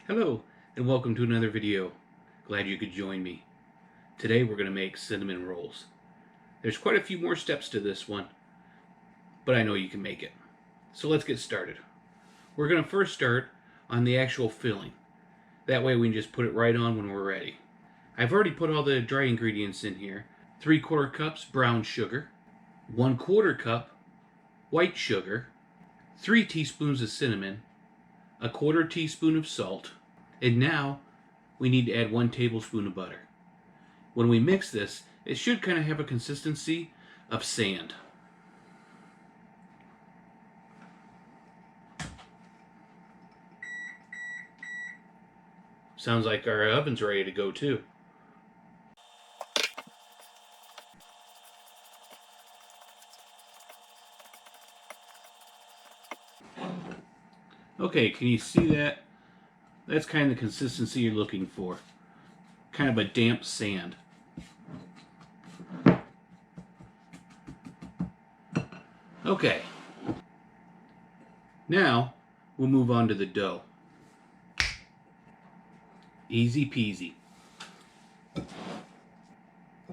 Hello, and welcome to another video. Glad you could join me. Today we're going to make cinnamon rolls. There's quite a few more steps to this one, but I know you can make it. So let's get started. We're going to first start on the actual filling. That way we can just put it right on when we're ready. I've already put all the dry ingredients in here. 3/4 cups brown sugar, 1/4 cup white sugar, 3 teaspoons of cinnamon, 1/4 teaspoon of salt, and now we need to add 1 tablespoon of butter. When we mix this, it should kind of have a consistency of sand. Sounds like our oven's ready to go too. Okay, can you see that? That's kind of the consistency you're looking for. Kind of a damp sand. Okay. Now, we'll move on to the dough. Easy peasy.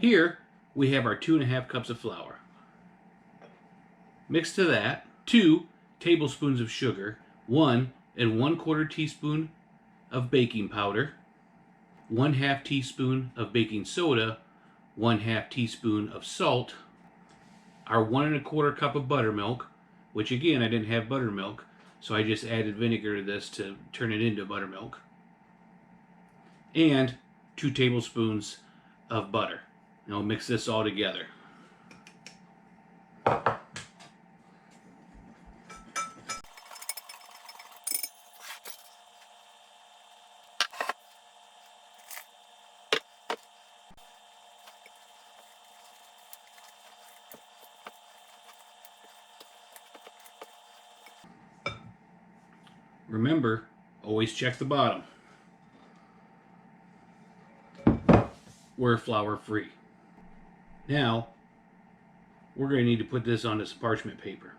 Here, we have our 2½ cups of flour. Mix to that 2 tablespoons of sugar, 1 1/4 teaspoon of baking powder, 1/2 teaspoon of baking soda, 1/2 teaspoon of salt, our 1 1/4 cup of buttermilk, which again I didn't have buttermilk, so I just added vinegar to this to turn it into buttermilk, and 2 tablespoons of butter. Now we'll mix this all together. Remember, always check the bottom. We're flour free. Now, we're going to need to put this onto some parchment paper.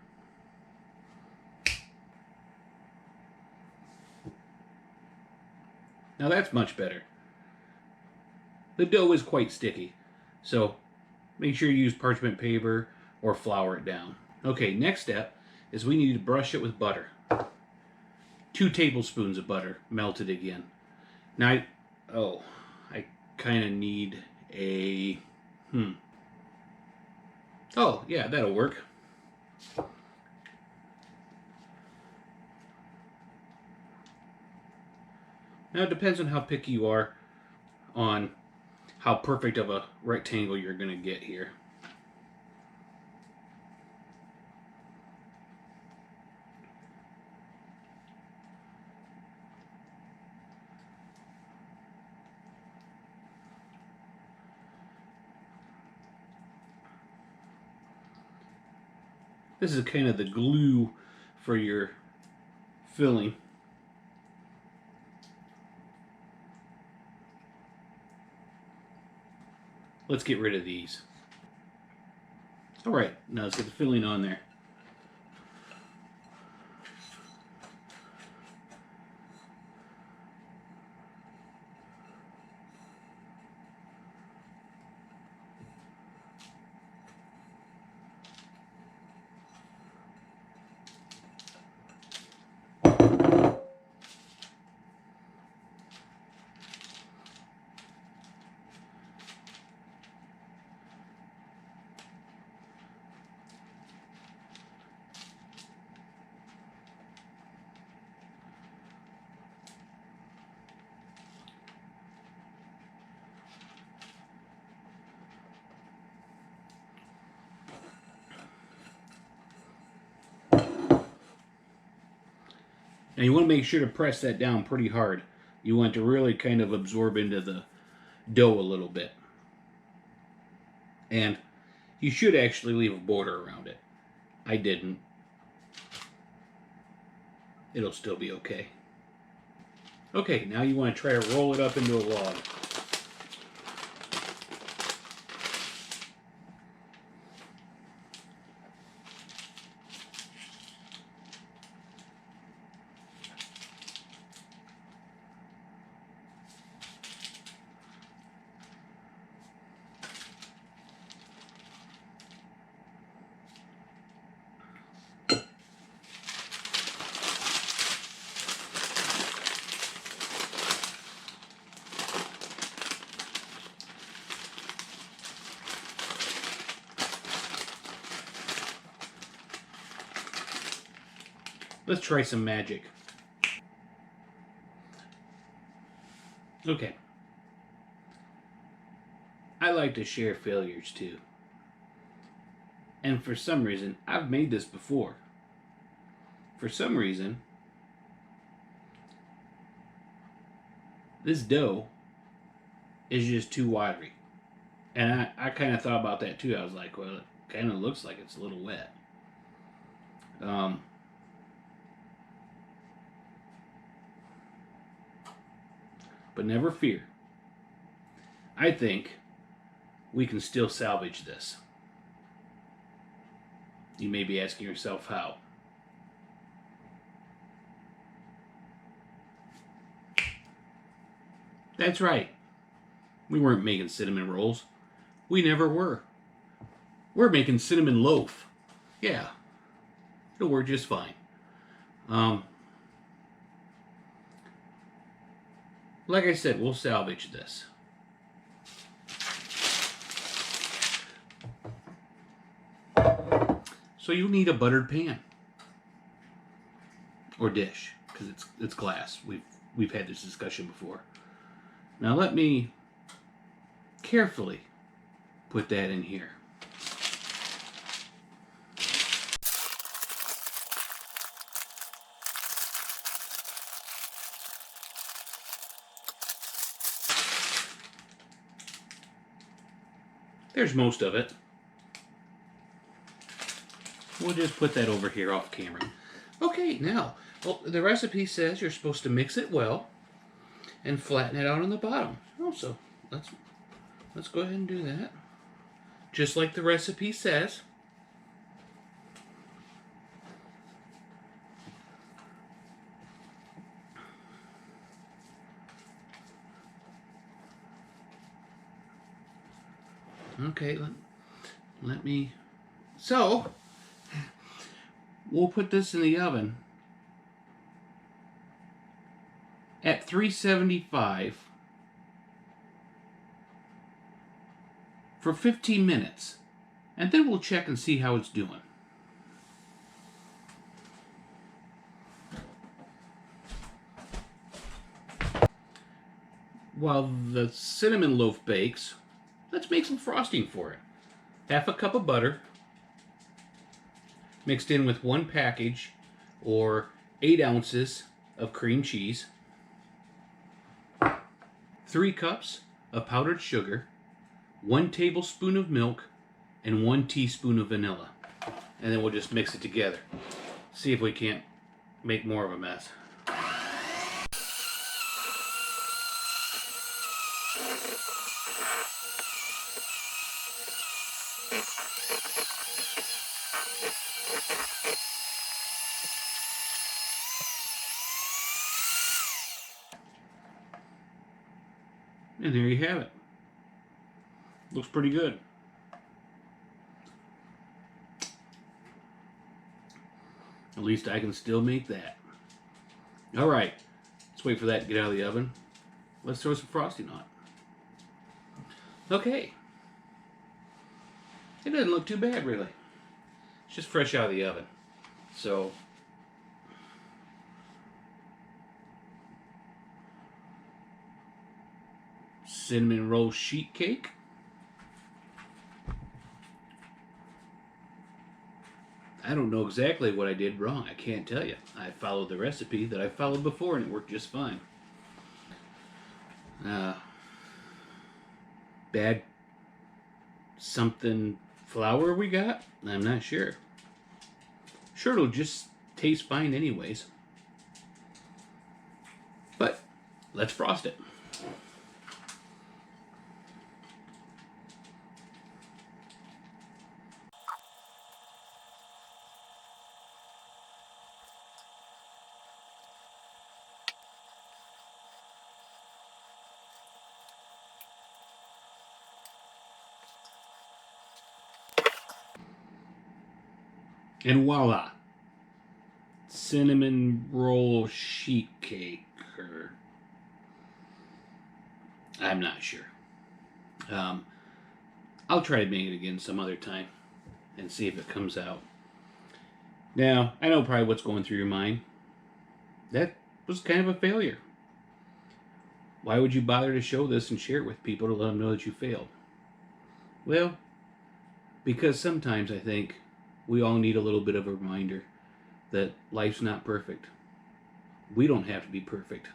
Now that's much better. The dough is quite sticky, so make sure you use parchment paper or flour it down. Okay, next step is we need to brush it with butter. 2 tablespoons of butter, melted again. Now, I kind of need a, Oh, yeah, that'll work. Now, it depends on how picky you are on how perfect of a rectangle you're going to get here. This is kind of the glue for your filling. Let's get rid of these. Alright, now let's get the filling on there. Now you want to make sure to press that down pretty hard. You want to really kind of absorb into the dough a little bit. And you should actually leave a border around it. I didn't. It'll still be okay. Okay, now you want to try to roll it up into a log. Let's try some magic. Okay. I like to share failures too. And for some reason, I've made this before. For some reason, this dough is just too watery. And I kind of thought about that too. I was like, well, it kind of looks like it's a little wet. But never fear. I think we can still salvage this. You may be asking yourself how. That's right. We weren't making cinnamon rolls. We never were. We're making cinnamon loaf. Yeah. It'll work just fine. Like I said, we'll salvage this. So you'll need a buttered pan or dish because it's glass. We've had this discussion before. Now let me carefully put that in here. There's most of it. We'll just put that over here off camera. Okay, now, well, the recipe says you're supposed to mix it well and flatten it out on the bottom. Also, let's go ahead and do that. Just like the recipe says. Okay, let me... So, we'll put this in the oven at 375 for 15 minutes. And then we'll check and see how it's doing. While the cinnamon loaf bakes, let's make some frosting for it. Half a cup of butter mixed in with 1 package or 8 ounces of cream cheese, 3 cups of powdered sugar, 1 tablespoon of milk, and 1 teaspoon of vanilla. And then we'll just mix it together. See if we can't make more of a mess. And there you have it. Looks pretty good. At least I can still make that. Alright, let's wait for that to get out of the oven. Let's throw some frosting on it. Okay. It doesn't look too bad, really. It's just fresh out of the oven. So, cinnamon roll sheet cake. I don't know exactly what I did wrong. I can't tell you. I followed the recipe that I followed before and it worked just fine. Bad something flour we got? I'm not sure. Sure, it'll just taste fine anyways. But let's frost it. And voila, cinnamon roll sheet cake, or I'm not sure. I'll try to make it again some other time and see if it comes out. Now, I know probably what's going through your mind. That was kind of a failure. Why would you bother to show this and share it with people to let them know that you failed? Well, because sometimes I think we all need a little bit of a reminder that life's not perfect. We don't have to be perfect.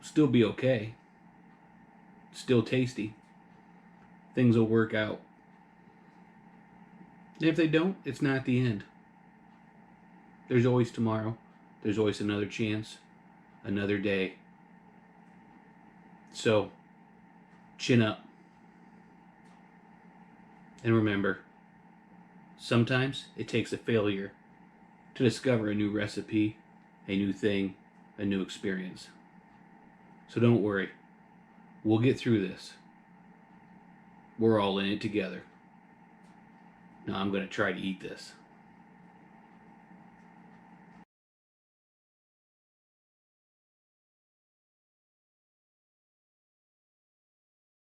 Still be okay. Still tasty. Things will work out. And if they don't, it's not the end. There's always tomorrow. There's always another chance, another day. So, chin up. And remember, sometimes it takes a failure to discover a new recipe, a new thing, a new experience. So don't worry. We'll get through this. We're all in it together. Now I'm going to try to eat this.